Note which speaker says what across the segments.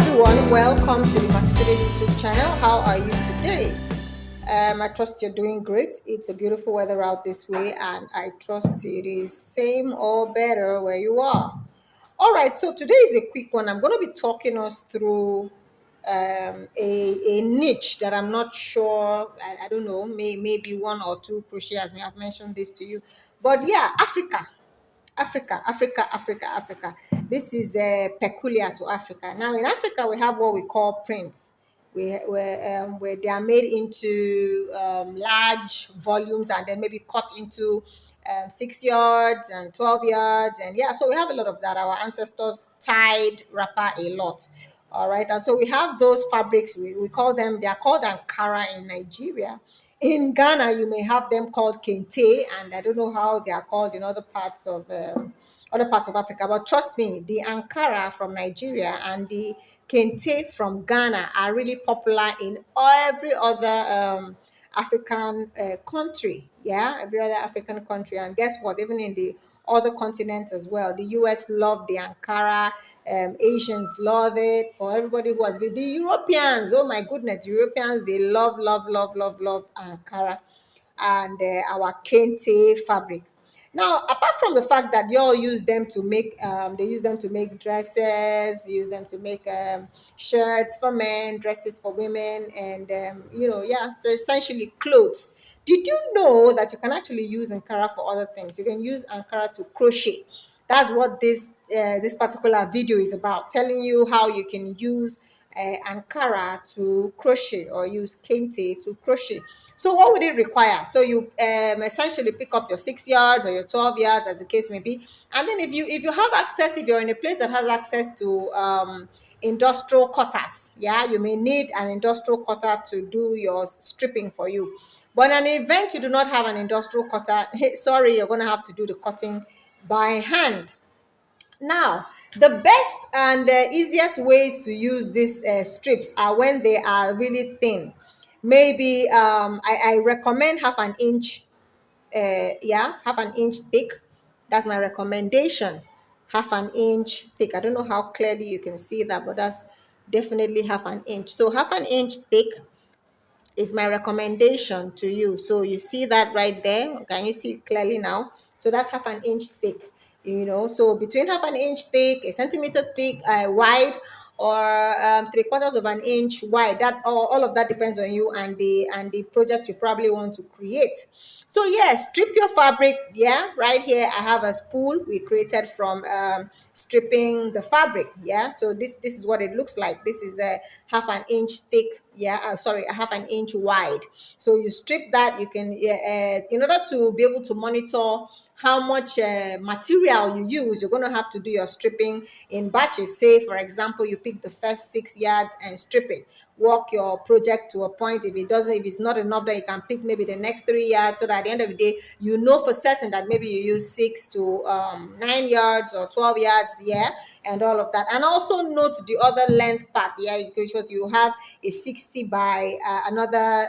Speaker 1: everyone, welcome to the Makisode YouTube channel. How are you today? I trust you're doing great. It's a beautiful weather out this way, and I trust it is same or better where you are. All right, so today is a quick one. I'm going to be talking us through a niche that I'm not sure, I don't know, maybe one or two crocheters may have mentioned this to you. But yeah, Africa. Africa. This is peculiar to Africa. Now, in Africa, we have what we call prints, where they are made into large volumes and then maybe cut into 6 yards and 12 yards. And yeah, so we have a lot of that. Our ancestors tied wrapper a lot. All right. And so we have those fabrics. We call them, they are called Ankara in Nigeria. In Ghana, you may have them called kente, and I don't know how they are called in other parts of Africa. But trust me, the Ankara from Nigeria and the kente from Ghana are really popular in every other African country. Yeah, every other African country. And guess what? Even in the other continents as well. The US love the Ankara, Asians love it. For everybody who has been, the Europeans, oh my goodness, the Europeans, they love Ankara and our kente fabric. Now, apart from the fact that you all use them to make, they use them to make dresses, use them to make shirts for men, dresses for women, and yeah, so essentially clothes. Did you know that you can actually use Ankara for other things? You can use Ankara to crochet. That's what this particular video is about, telling you how you can use Ankara to crochet or use kente to crochet. So what would it require? So you essentially pick up your 6 yards or your 12 yards, as the case may be, and then if you have access, if you're in a place that has access to industrial cutters, yeah, you may need an industrial cutter to do your stripping for you. But in an event you do not have an industrial cutter, hey, sorry, you're going to have to do the cutting by hand. Now, the best and easiest ways to use these strips are when they are really thin. Maybe I recommend half an inch thick. That's my recommendation. Half an inch thick. I don't know how clearly you can see that, but that's definitely half an inch. So half an inch thick is my recommendation to you. So you see that right there. Can you see it clearly now? So that's half an inch thick. So between half an inch thick, a centimeter thick, wide, or 3/4 of an inch wide. That all of that depends on you and the project you probably want to create. So yes, strip your fabric. Yeah, right here I have a spool we created from stripping the fabric. Yeah, so this is what it looks like. This is a half an inch thick. Yeah, sorry, a half an inch wide. So you strip that. You can in order to be able to monitor how much material you use, you're going to have to do your stripping in batches. Say, for example, you pick the first 6 yards and strip it. Walk your project to a point. If it's not enough, then you can pick maybe the next 3 yards, so that at the end of the day, you know for certain that maybe you use 6 to 9 yards or 12 yards, yeah, and all of that. And also note the other length part, yeah, because you have a 60 by another,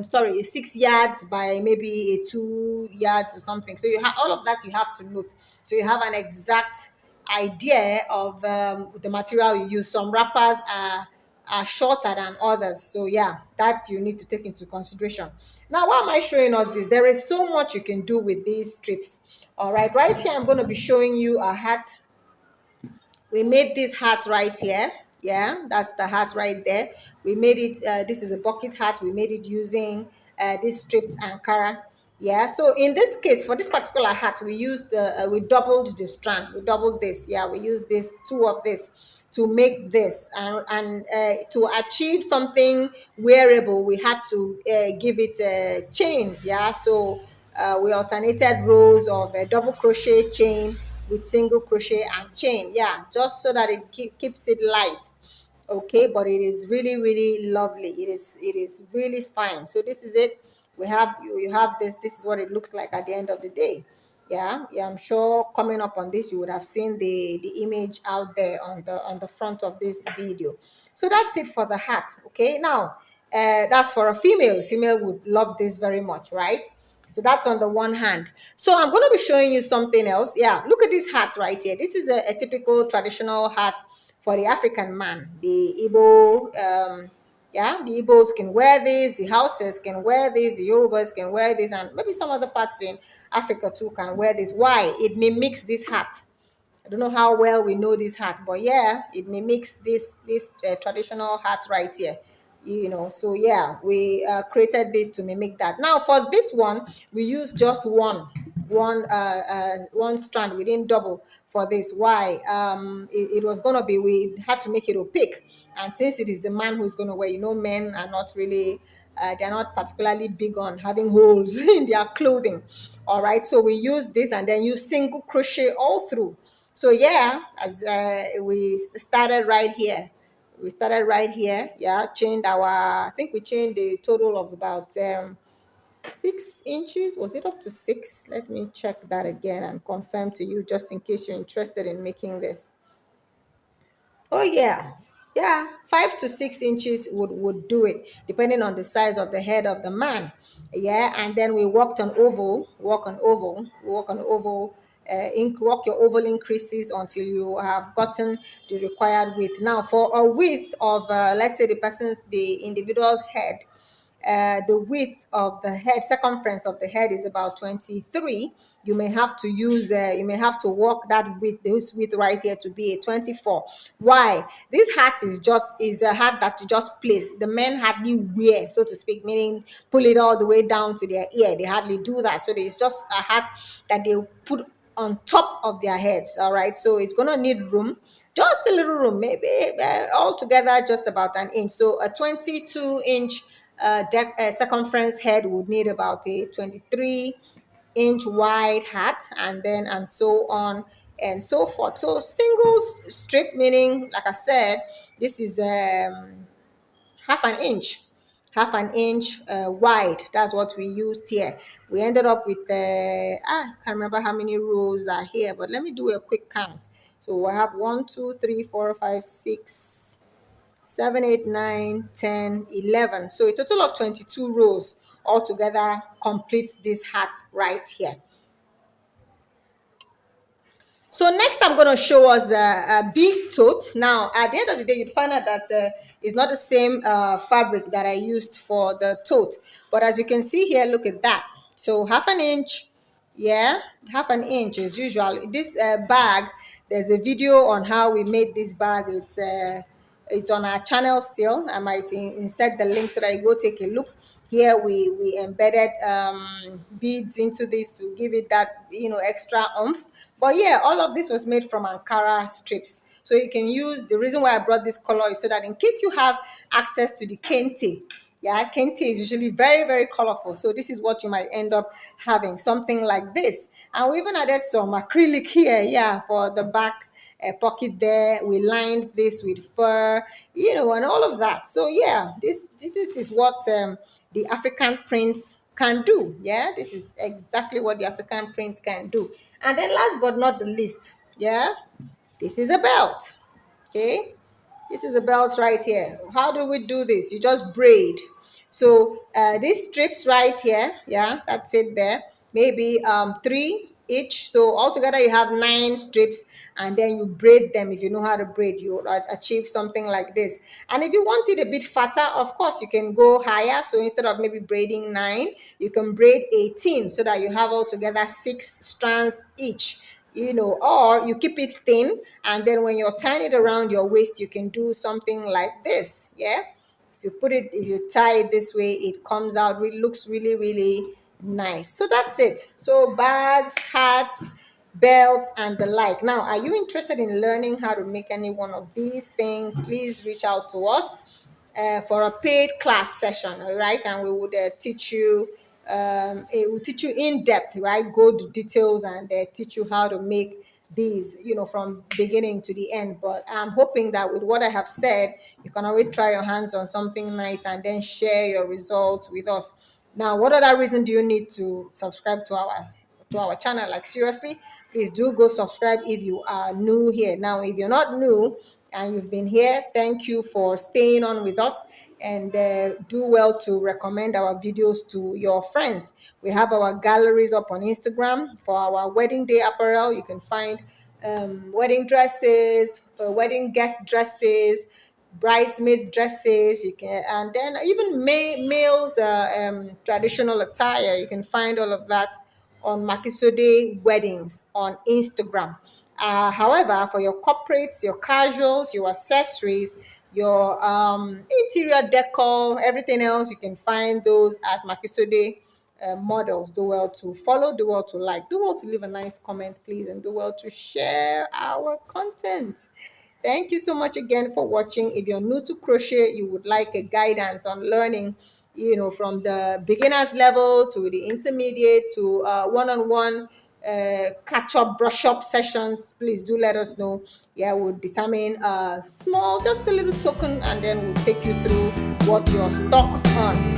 Speaker 1: sorry, 6 yards by maybe a 2 yards or something. So you have all of that, you have to note, so you have an exact idea of the material you use. Some wrappers are shorter than others, so yeah, that you need to take into consideration. Now, why am I showing us this? There is so much you can do with these strips. All right here I'm going to be showing you a hat. We made this hat right here. Yeah, that's the hat right there. We made it, this is a bucket hat. We made it using this stripped Ankara. Yeah, so in this case, for this particular hat, we used we doubled the strand. We doubled this. Yeah, we used this, two of this to make this, and to achieve something wearable, we had to give it chains. Yeah, so we alternated rows of a double crochet chain with single crochet and chain, yeah, just so that it keeps it light. Okay, but it is really lovely. It is really fine. So this is it. We have you have this is what it looks like at the end of the day. Yeah, I'm sure coming up on this you would have seen the image out there on the front of this video. So that's it for the hat. Okay, now that's for a female would love this very much, right? So that's on the one hand. So I'm going to be showing you something else. Yeah, look at this hat right here. This is a typical traditional hat for the African man. The Igbo, yeah, the Igbos can wear this, the Hausas can wear this, the Yorubas can wear this, and maybe some other parts in Africa too can wear this. Why? It mimics this hat. I don't know how well we know this hat, but yeah, it mimics this traditional hat right here. You know, so yeah, we created this to mimic that. Now for this one, we use just one strand. We didn't double for this. Why? It was gonna be, we had to make it opaque, and since it is the man who's gonna wear, you know, men are not really they're not particularly big on having holes in their clothing. All right, so we use this and then use single crochet all through. So yeah, as we started right here. We started right here. Yeah, chained our, I think we chained a total of about 6 inches. Was it up to 6? Let me check that again and confirm to you, just in case you're interested in making this. Oh yeah, yeah, 5 to 6 inches would do it, depending on the size of the head of the man. Yeah, and then we walked on oval, walk on oval, walk on oval. Walk your oval increases until you have gotten the required width. Now, for a width of, let's say the individual's head, the width of the head, circumference of the head is about 23. You may have to use, you may have to work that width, this width right here to be a 24. Why? This hat is a hat that you just place. The men hardly wear, so to speak, meaning pull it all the way down to their ear. They hardly do that. So it's just a hat that they put on top of their heads. All right, so it's gonna need room, just a little room, maybe altogether just about an inch. So a 22-inch circumference head would need about a 23-inch wide hat, and then and so on and so forth. So single strip, meaning, like I said, this is half an inch, wide. That's what we used here. We ended up with I can't remember how many rows are here, but let me do a quick count. So I have 1 2 3 4 5 6 7 8 9 10 11. So a total of 22 rows altogether complete this hat right here. So next I'm going to show us a big tote. Now at the end of the day, you'd find out that it's not the same fabric that I used for the tote, but as you can see here, look at that. So half an inch, yeah, half an inch as usual. This bag, there's a video on how we made this bag. It's on our channel still. I might insert the link so that you go take a look. Here we embedded beads into this to give it that, you know, extra oomph. But yeah, all of this was made from Ankara strips. So you can use, the reason why I brought this color is so that in case you have access to the kente, yeah, kente is usually very, very colorful. So this is what you might end up having, something like this. And we even added some acrylic here, yeah, for the back pocket there. We lined this with fur, you know, and all of that. So yeah, this is what the African prints can do. Yeah, this is exactly what the African prints can do. And then last but not the least, yeah, this is a belt. Okay, this is a belt right here. How do we do this? You just braid. So these strips right here, yeah, that's it there. Maybe 3 each. So altogether you have 9 strips, and then you braid them. If you know how to braid, you achieve something like this. And if you want it a bit fatter, of course you can go higher. So instead of maybe braiding 9, you can braid 18, so that you have altogether 6 strands each, you know, or you keep it thin, and then when you're tying it around your waist, you can do something like this. Yeah, if you tie it this way, it comes out, it looks really, really nice. So that's it. So bags, hats, belts, and the like. Now, are you interested in learning how to make any one of these things? Please reach out to us for a paid class session, all right? And we would teach you, it will teach you in depth, right? Go to details and teach you how to make these, you know, from beginning to the end. But I'm hoping that with what I have said, you can always try your hands on something nice and then share your results with us. Now, what other reason do you need to subscribe to our channel? Like seriously, please do go subscribe if you are new here. Now, if you're not new and you've been here, thank you for staying on with us, and do well to recommend our videos to your friends. We have our galleries up on Instagram for our wedding day apparel. You can find wedding dresses, wedding guest dresses, bridesmaids dresses. You can, and then even males traditional attire. You can find all of that on Makisode Weddings on Instagram. However, for your corporates, your casuals, your accessories, your interior decor, everything else, you can find those at Makisode models. Do well to follow, do well to like, do well to leave a nice comment, please, and do well to share our content. Thank you so much again for watching. If you're new to crochet, you would like a guidance on learning, from the beginners level to the intermediate to one-on-one catch up, brush up sessions, please do let us know. Yeah, we'll determine a small, just a little token, and then we'll take you through what you're stuck on.